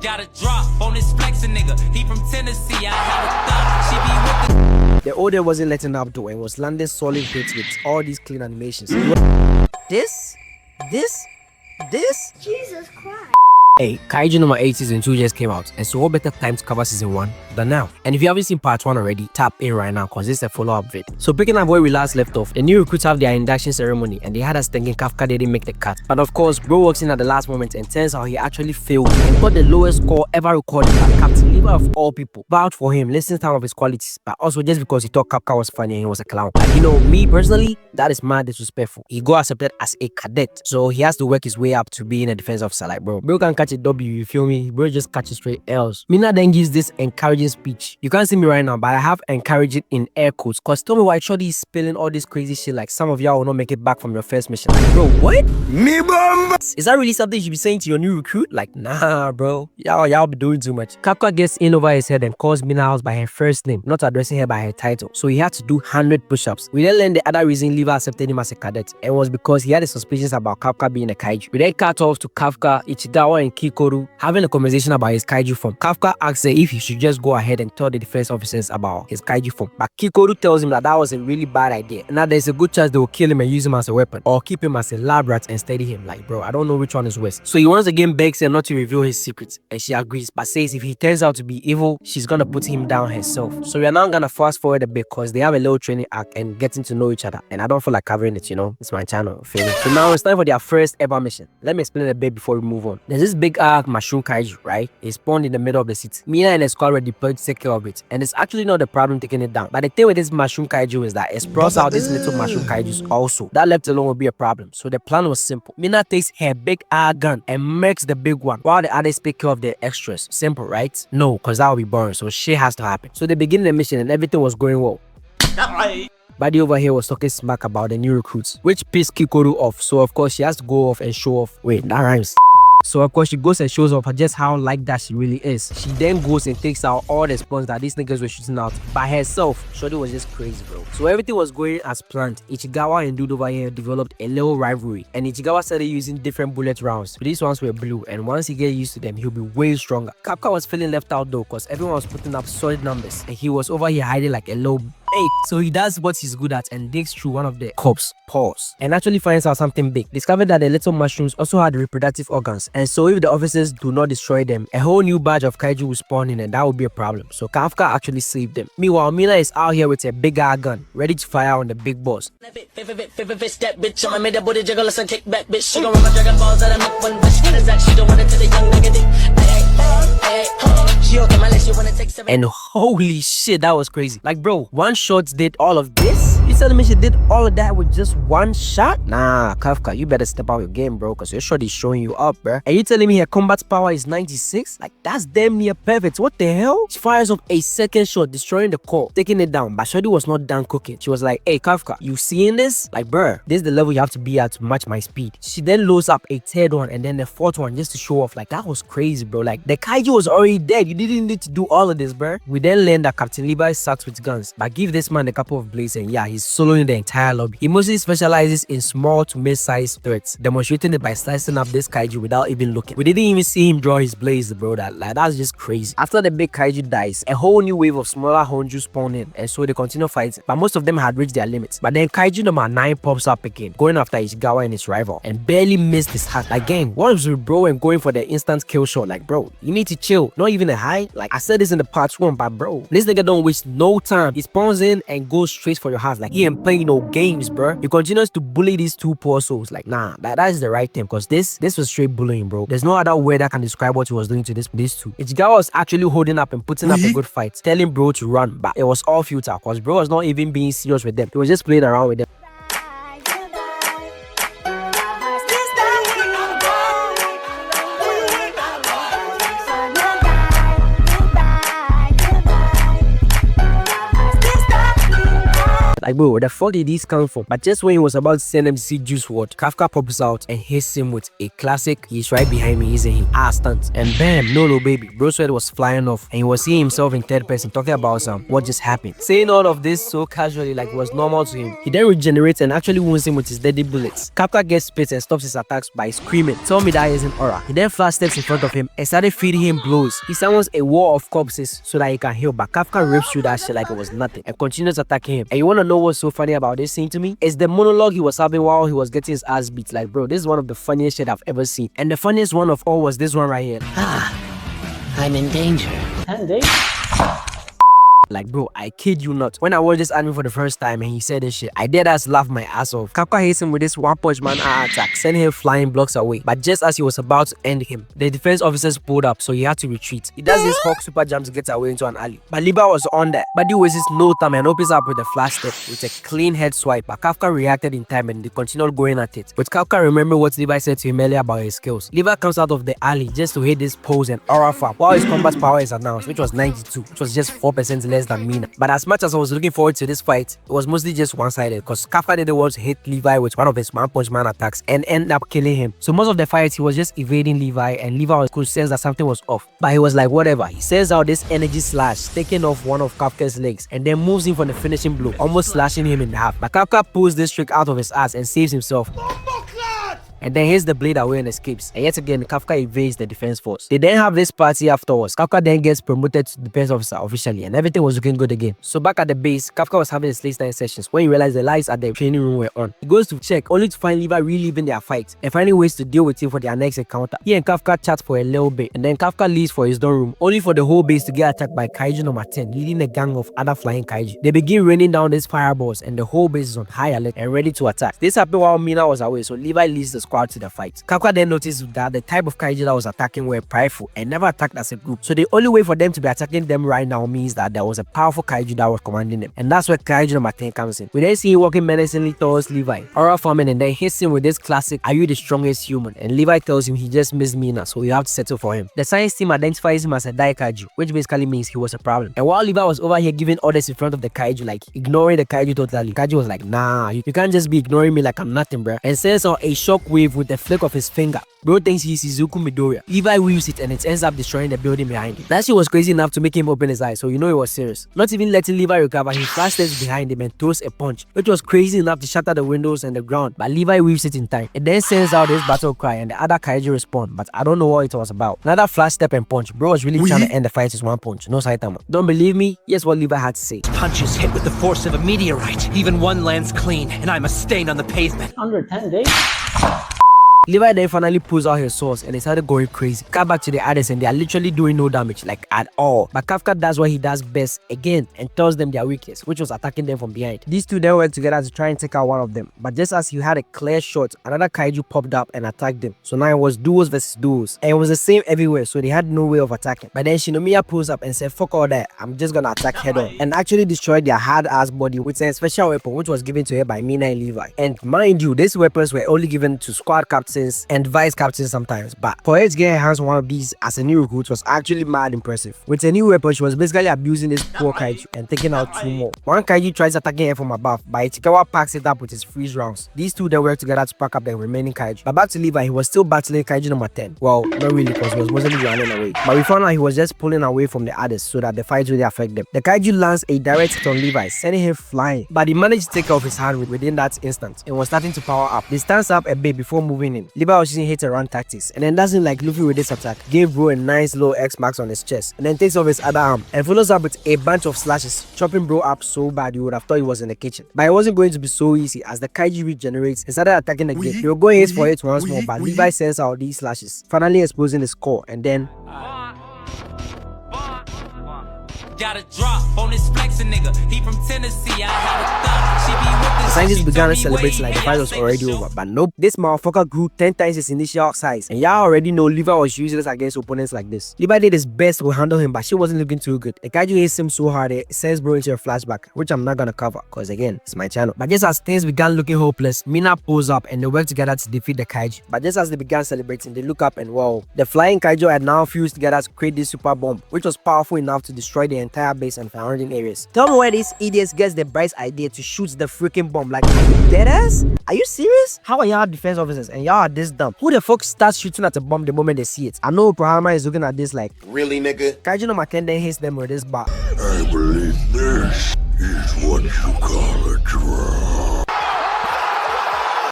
Got a drop on this flexing nigga. He from Tennessee. I had a thought. She be with the. The audio wasn't letting up though and was landing solid hits with all these clean animations. This? Jesus Christ. Hey, Kaiju No. 8 Season 2 just came out, and so what better time to cover Season 1 than now? And if you haven't seen Part 1 already, tap in right now cause this is a follow-up vid. So picking up where we last left off, the new recruits have their induction ceremony and they had us thinking Kafka didn't make the cut. But of course, bro walks in at the last moment and turns out he actually failed and got the lowest score ever recorded by Captain Lever of all people. Vouch for him, listen to some of his qualities, but also just because he thought Kafka was funny and he was a clown. Like, you know, me personally, that is mad disrespectful. He got accepted as a cadet, so he has to work his way up to being a defense officer. Like, bro can catch a W, you feel me? Bro just catches straight L's. Mina then gives this encouraging speech. You can't see me right now, but I have encouraging in air quotes. Cause tell me why Shorty is spilling all this crazy shit like some of y'all will not make it back from your first mission. Like, bro, what? Me bomb! Is that really something you should be saying to your new recruit? Like, nah, bro. Y'all be doing too much. Kafka gets in over his head and calls Mina out by her first name, not addressing her by her title. So he had to do 100 push-ups. We then learned the other reason Lever accepted him as a cadet, and it was because he had the suspicions about Kafka being a kaiju. We then cut off to Kafka, Ichigawa, and Kikoru having a conversation about his kaiju form. Kafka asks her if he should just go ahead and tell the defense officers about his kaiju form, but Kikoru tells him that was a really bad idea and that there's a good chance they will kill him and use him as a weapon or keep him as a lab rat and steady him. Like, bro, I don't know which one is worse. So he once again begs her not to reveal his secrets and she agrees, but says if he turns out to be evil, she's gonna put him down herself. So we are now gonna fast forward a bit because they have a little training arc and getting to know each other, and I don't feel like covering it, you know, it's my channel, feel me? So now it's time for their first ever mission. Let me explain a bit before we move on. There's this big arc mushroom kaiju, right? It spawned in the middle of the city. Mina and the squad were deployed to take care of it, and it's actually not the problem taking it down. But the thing with this mushroom kaiju is that it sprouts out these little mushroom kaijus also. That left alone would be a problem. So the plan was simple. Mina takes her big gun and murks the big one while the others take care of the extras. Simple, right? No, because that would be boring, so shit has to happen. So they begin the mission and everything was going well. Buddy over here was talking smack about the new recruits, which pissed Kikoru off, so of course she has to go off and show off. Wait, that rhymes. So of course she goes and shows off just how like that she really is. She then goes and takes out all the spawns that these niggas were shooting out by herself. Shorty was just crazy, bro. So everything was going as planned. Ichigawa and dude over here developed a little rivalry, and Ichigawa started using different bullet rounds. So these ones were blue, and once he gets used to them, he'll be way stronger. Kafka was feeling left out though, because everyone was putting up solid numbers, and he was over here hiding like a little bait. So he does what he's good at and digs through one of the corpse paws and actually finds out something big. Discovered that the little mushrooms also had reproductive organs, and so if the officers do not destroy them, a whole new batch of kaiju will spawn in and that would be a problem. So Kafka actually saved them. Meanwhile, Mina is out here with a big ass gun, ready to fire on the big boss. And holy shit, that was crazy. Like, bro, one shot did all of this? You telling me she did all of that with just one shot? Nah, Kafka, you better step out your game, bro, because your shot is showing you up, bro. And you telling me her combat power is 96? Like, that's damn near perfect. What the hell? She fires off a second shot, destroying the core, taking it down. But Shorty was not done cooking. She was like, hey, Kafka, you seeing this? Like, bro, this is the level you have to be at to match my speed. She then loads up a third one and then the fourth one just to show off. Like, that was crazy, bro. Like, the kaiju was already dead. You didn't need to do all of this, bro. We then learned that Captain Levi sucks with guns, but give this man a couple of blades and yeah, he's soloing the entire lobby. He mostly specializes in small to mid-sized threats, demonstrating it by slicing up this kaiju without even looking. We didn't even see him draw his blades, bro. That's just crazy. After the big kaiju dies, a whole new wave of smaller honju spawn in, and so they continue fighting, but most of them had reached their limits. But then Kaiju number 9 pops up again, going after Ichigawa and his rival, and barely missed his hat. Like, gang, what is with bro and going for the instant kill shot? Like, bro, you need to chill. Not even a high. Like, I said this in the part 1, but bro, this nigga don't waste no time. He spawns in and goes straight for your heart. Like, he ain't playing no games, bro. He continues to bully these two poor souls. Like, nah, that is the right thing, because this was straight bullying, bro. There's no other word that can describe what he was doing to these two. Ichigawa was actually holding up and putting up a good fight, telling bro to run, but it was all futile because bro was not even being serious with them. He was just playing around with them. Like bro, where the fuck did these come from? But just when he was about to send them to see Juice WRLD, Kafka pops out and hits him with a classic "he's right behind me, isn't he?" stunt. And bam, no baby, bro's head was flying off and he was seeing himself in third person talking about what just happened. Saying all of this so casually like it was normal to him. He then regenerates and actually wounds him with his deadly bullets. Kafka gets spit and stops his attacks by screaming, "Tell me that isn't aura." He then flash steps in front of him and started feeding him blows. He summons a wall of corpses so that he can heal, but Kafka rips through that shit like it was nothing and continues attacking him. And you wanna know what's so funny about this scene to me? It's the monologue he was having while he was getting his ass beat. Like bro, this is one of the funniest shit I've ever seen. And the funniest one of all was this one right here. I'm in danger. Like bro, I kid you not. When I watched this anime for the first time and he said this shit, I did as laugh my ass off. Kafka hits him with this one punch man attack, sending him flying blocks away. But just as he was about to end him, the defense officers pulled up, so he had to retreat. He does this hawk super jump to get away into an alley. But Levi was on there. But he wastes no time and opens up with a flash step with a clean head swipe. But Kafka reacted in time and they continued going at it. But Kafka remembered what Levi said to him earlier about his skills. Levi comes out of the alley just to hit this pose and aura farm while his combat power is announced, which was 92, which was just 4% less than Mina. But as much as I was looking forward to this fight, it was mostly just one-sided because Kafka didn't want to hit Levi with one of his one punch man attacks and end up killing him. So most of the fights he was just evading Levi and Levi could sense that something was off. But he was like whatever. He sends out this energy slash, taking off one of Kafka's legs and then moves him for the finishing blow, almost slashing him in half. But Kafka pulls this trick out of his ass and saves himself. And then hits the blade away and escapes. And yet again, Kafka evades the defense force. They then have this party afterwards. Kafka then gets promoted to defense officer officially and everything was looking good again. So back at the base, Kafka was having his late night sessions when he realized the lights at the training room were on. He goes to check only to find Levi reliving their fight and finding ways to deal with him for their next encounter. He and Kafka chat for a little bit and then Kafka leaves for his dorm room only for the whole base to get attacked by Kaiju No. 10 leading a gang of other flying kaiju. They begin raining down these fireballs and the whole base is on high alert and ready to attack. This happened while Mina was away, so Levi leads the squad to the fight. Kafka then noticed that the type of kaiju that was attacking were prideful and never attacked as a group. So the only way for them to be attacking them right now means that there was a powerful kaiju that was commanding them. And that's where Kaiju No. 10 comes in. We then see him walking menacingly towards Levi, aura farming, and then hits him with this classic "Are you the strongest human?" And Levi tells him he just missed Mina, so you have to settle for him. The science team identifies him as a die kaiju, which basically means he was a problem. And while Levi was over here giving orders in front of the kaiju, like ignoring the kaiju totally, Kaiju was like, "Nah, you can't just be ignoring me like I'm nothing, bruh." And sends out a shockwave with the flick of his finger. Bro thinks he's Izuku Midoriya. Levi weaves it and it ends up destroying the building behind him. That shit was crazy enough to make him open his eyes, so you know it was serious. Not even letting Levi recover, he flash steps behind him and throws a punch, which was crazy enough to shatter the windows and the ground, but Levi weaves it in time. It then sends out this battle cry and the other kaiju respond, but I don't know what it was about. Another flash step and punch. Bro was really trying to end the fight with one punch. No Saitama. Don't believe me? Here's what Levi had to say. Punches hit with the force of a meteorite. Even one lands clean, and I'm a stain on the pavement. Under 10 days? Levi then finally pulls out his swords and they started going crazy. Cut back to the others and they are literally doing no damage, like at all. But Kafka does what he does best again and tells them their weakness, which was attacking them from behind. These two then went together to try and take out one of them. But just as he had a clear shot, another kaiju popped up and attacked them. So now it was duos versus duos. And it was the same everywhere, so they had no way of attacking. But then Shinomiya pulls up and said, "Fuck all that, I'm just gonna attack head on." And actually destroyed their hard-ass body with a special weapon which was given to her by Mina and Levi. And mind you, these weapons were only given to squad captains and vice captain sometimes, but for her to get her hands on one of these as a new recruit was actually mad impressive. With a new weapon, she was basically abusing this poor kaiju and taking out two more. One kaiju tries attacking her from above, but Ichikawa packs it up with his freeze rounds. These two then work together to pack up the remaining kaiju. But back to Levi, he was still battling Kaiju No. 10. Well, not really, because he was mostly running away. But we found out he was just pulling away from the others so that the fight really affect them. The kaiju lands a direct hit on Levi, sending him flying, but he managed to take off his hand within that instant and was starting to power up. He stands up a bit before moving in. Levi was using hit and run tactics, and then doesn't like Luffy with this attack, gave bro a nice low X marks on his chest, and then takes off his other arm and follows up with a bunch of slashes, chopping bro up so bad you would have thought he was in the kitchen. But it wasn't going to be so easy as the kaiju regenerates and started attacking again. They were going hit for it once more, but Levi sends out these slashes, finally exposing his core, and then got a drop on this flexing nigga. He from Tennessee. I had a thought. She be with the the scientists began to celebrate like the fight was already over. But nope, this motherfucker grew 10 times his initial size. And y'all already know Levi was useless against opponents like this. Levi did his best to handle him, but she wasn't looking too good. The kaiju hits him so hard it sends bro into a flashback, which I'm not gonna cover, cause again, it's my channel. But just as things began looking hopeless, Mina pulls up and they work together to defeat the kaiju. But just as they began celebrating, they look up and whoa, the flying kaiju had now fused together to create this super bomb, which was powerful enough to destroy the entire base and surrounding areas. Tell me where these idiots gets the bright idea to shoot the freaking bomb. Like, are you dead ass? Are you serious? How are y'all defense officers and y'all are this dumb? Who the fuck starts shooting at a bomb the moment they see it? I know Brahma is looking at this like, really, nigga? Kaiju No then hits them with this bar. I believe this is what you call a draw.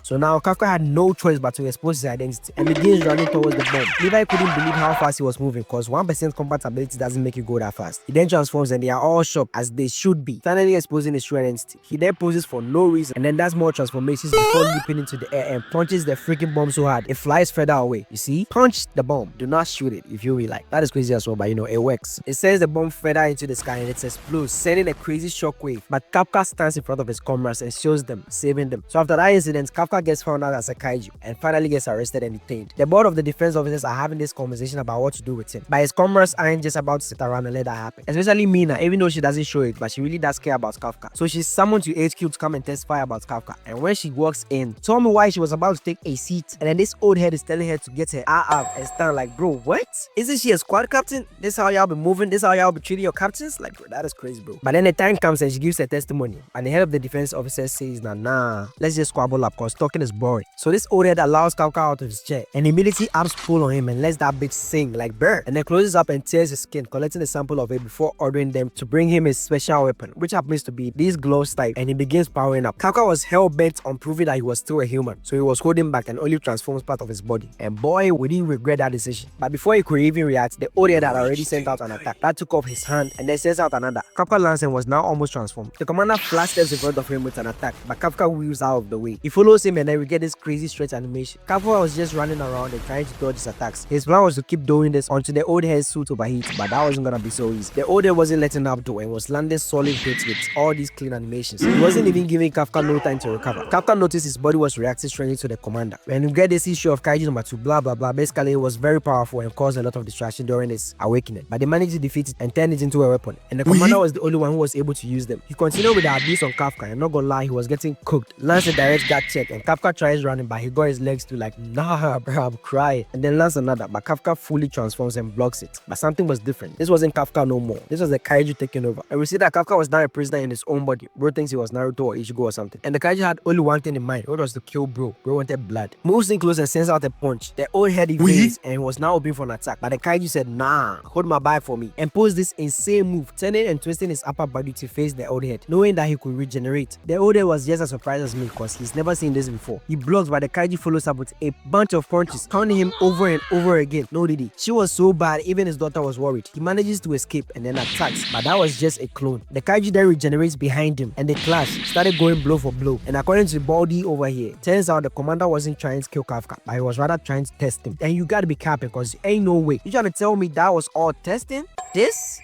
So now Kafka had no choice but to expose his identity and begins running towards the bomb. Levi couldn't believe how fast he was moving cause 1% compatibility doesn't make you go that fast. He then transforms and they are all shocked as they should be, finally exposing his true identity. He then poses for no reason and then does more transformations before leaping into the air and punches the freaking bomb so hard it flies further away. You see? Punch the bomb. Do not shoot it if you really like. That is crazy as well, but you know, it works. It sends the bomb further into the sky and it explodes, sending a crazy shockwave. But Kafka stands in front of his comrades and shows them, saving them. So after that incident, Kafka gets found out as a kaiju and finally gets arrested and detained. The board of the defense officers are having this conversation about what to do with him, but his comrades aren't just about to sit around and let that happen. Especially Mina, even though she doesn't show it, but she really does care about Kafka. So she's summoned to HQ to come and testify about Kafka. And when she walks in, told me why she was about to take a seat, and then this old head is telling her to get her eye up and stand like, bro, what? Isn't she a squad captain? This how y'all be moving? This how y'all be treating your captains? Like, bro, that is crazy, bro. But then the time comes and she gives her testimony, and the head of the defense officer says, nah, let's just squabble up cause talking is boring. So this old head allows Kafka out of his chair and immediately ups pull on him and lets that bitch sing like bird, and then closes up and tears his skin, collecting a sample of it before ordering them to bring him his special weapon, which happens to be these gloves type, and he begins powering up. Kafka was hell-bent on proving that he was still a human, so he was holding back and only transforms part of his body, and boy would he regret that decision. But before he could even react, the old head had already sent out an attack that took off his hand and then sends out another. Kafka lands and was now almost transformed. The commander flash steps in front of him with an attack, but Kafka wheels out of the way. He follows him and then we get this crazy stretch animation. Kafka was just running around and trying to dodge his attacks. His plan was to keep doing this until the old head's suit overheats, but that wasn't gonna be so easy. The old head wasn't letting up though and was landing solid hits with all these clean animations. He wasn't even giving Kafka no time to recover. Kafka noticed his body was reacting strongly to the commander. When you get this issue of Kaiju No. 2, blah blah blah, basically it was very powerful and caused a lot of distraction during his awakening, but they managed to defeat it and turn it into a weapon, and the commander was the only one who was able to use them. He continued with the abuse on Kafka, and not gonna lie, he was getting cooked. Lands a direct gut check and Kafka tries running, but he got his legs to like, nah bro, I'm crying, and then lands another, but Kafka fully transforms and blocks it. But something was different. This wasn't Kafka no more. This was the kaiju taking over, and we see that Kafka was now a prisoner in his own body. Bro thinks he was Naruto or Ichigo or something, and the kaiju had only one thing in mind, which was to kill bro. Bro wanted blood. Moves in close and sends out a punch. The old head evades and was now open for an attack, but the kaiju said, nah, hold my bag for me, and posed this insane move, turning and twisting his upper body to face the old head, knowing that he could regenerate. The old head was just as surprised as me because he's never seen this before. He blocks, but the kaiju follows up with a bunch of punches, counting him over and over again. No diddy. She was so bad, even his daughter was worried. He manages to escape and then attacks, but that was just a clone. The kaiju then regenerates behind him, and they clash, started going blow for blow. And according to Baldi over here, turns out the commander wasn't trying to kill Kafka, but he was rather trying to test him. And you gotta be capping, cause ain't no way you trying to tell me that was all testing? This?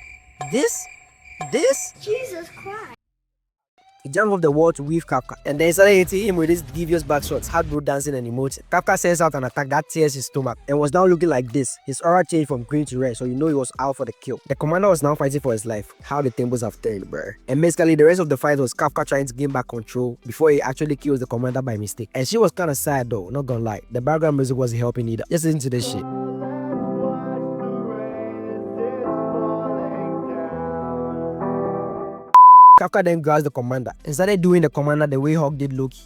Jesus Christ. He jumped off the wall to weave Kafka, and then started hitting him with his devious back shots, hard bro dancing and emoting. Kafka sends out an attack that tears his stomach and was now looking like this. His aura changed from green to red, so you know he was out for the kill. The commander was now fighting for his life. How the tables have turned, bruh. And basically the rest of the fight was Kafka trying to gain back control before he actually kills the commander by mistake. And she was kinda sad though, not gonna lie. The background music wasn't helping either. Just listen to this shit. Kafka then grabs the commander and started doing the commander the way Hawk did Loki.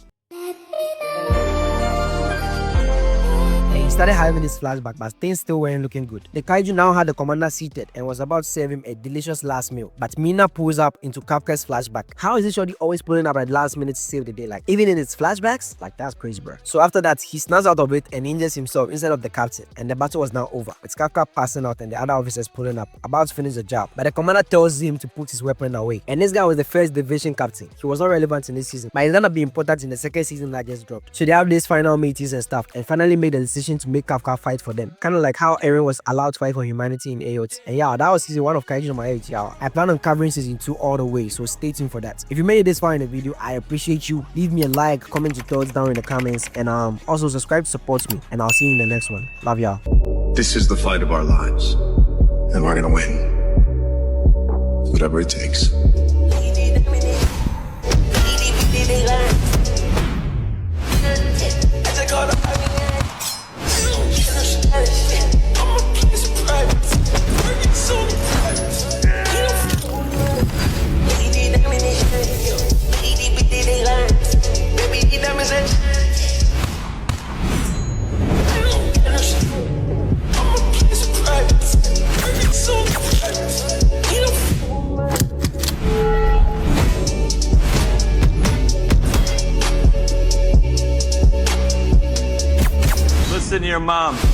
And he started having this flashback, but things still weren't looking good. The kaiju now had the commander seated and was about to serve him a delicious last meal, but Mina pulls up into Kafka's flashback. How is this shorty always pulling up at the last minute to save the day? Like, even in its flashbacks? Like, that's crazy, bro. So after that, he snaps out of it and injures himself instead of the captain, and the battle was now over, with Kafka passing out and the other officers pulling up, about to finish the job. But the commander tells him to put his weapon away. And this guy was the first division captain. He was not relevant in this season, but he's gonna be important in the second season that just dropped. So they have these final meetings and stuff, and finally made the decision to make Kafka fight for them. Kind of like how Eren was allowed to fight for humanity in AOT. And yeah, that was season 1 of Kaiju No 8, y'all. I plan on covering season 2 all the way, so stay tuned for that. If you made it this far in the video, I appreciate you. Leave me a like, comment your thoughts down in the comments, and also subscribe to support me. And I'll see you in the next one. Love y'all. This is the fight of our lives, and we're gonna win. Whatever it takes. I'm a place of private. mom.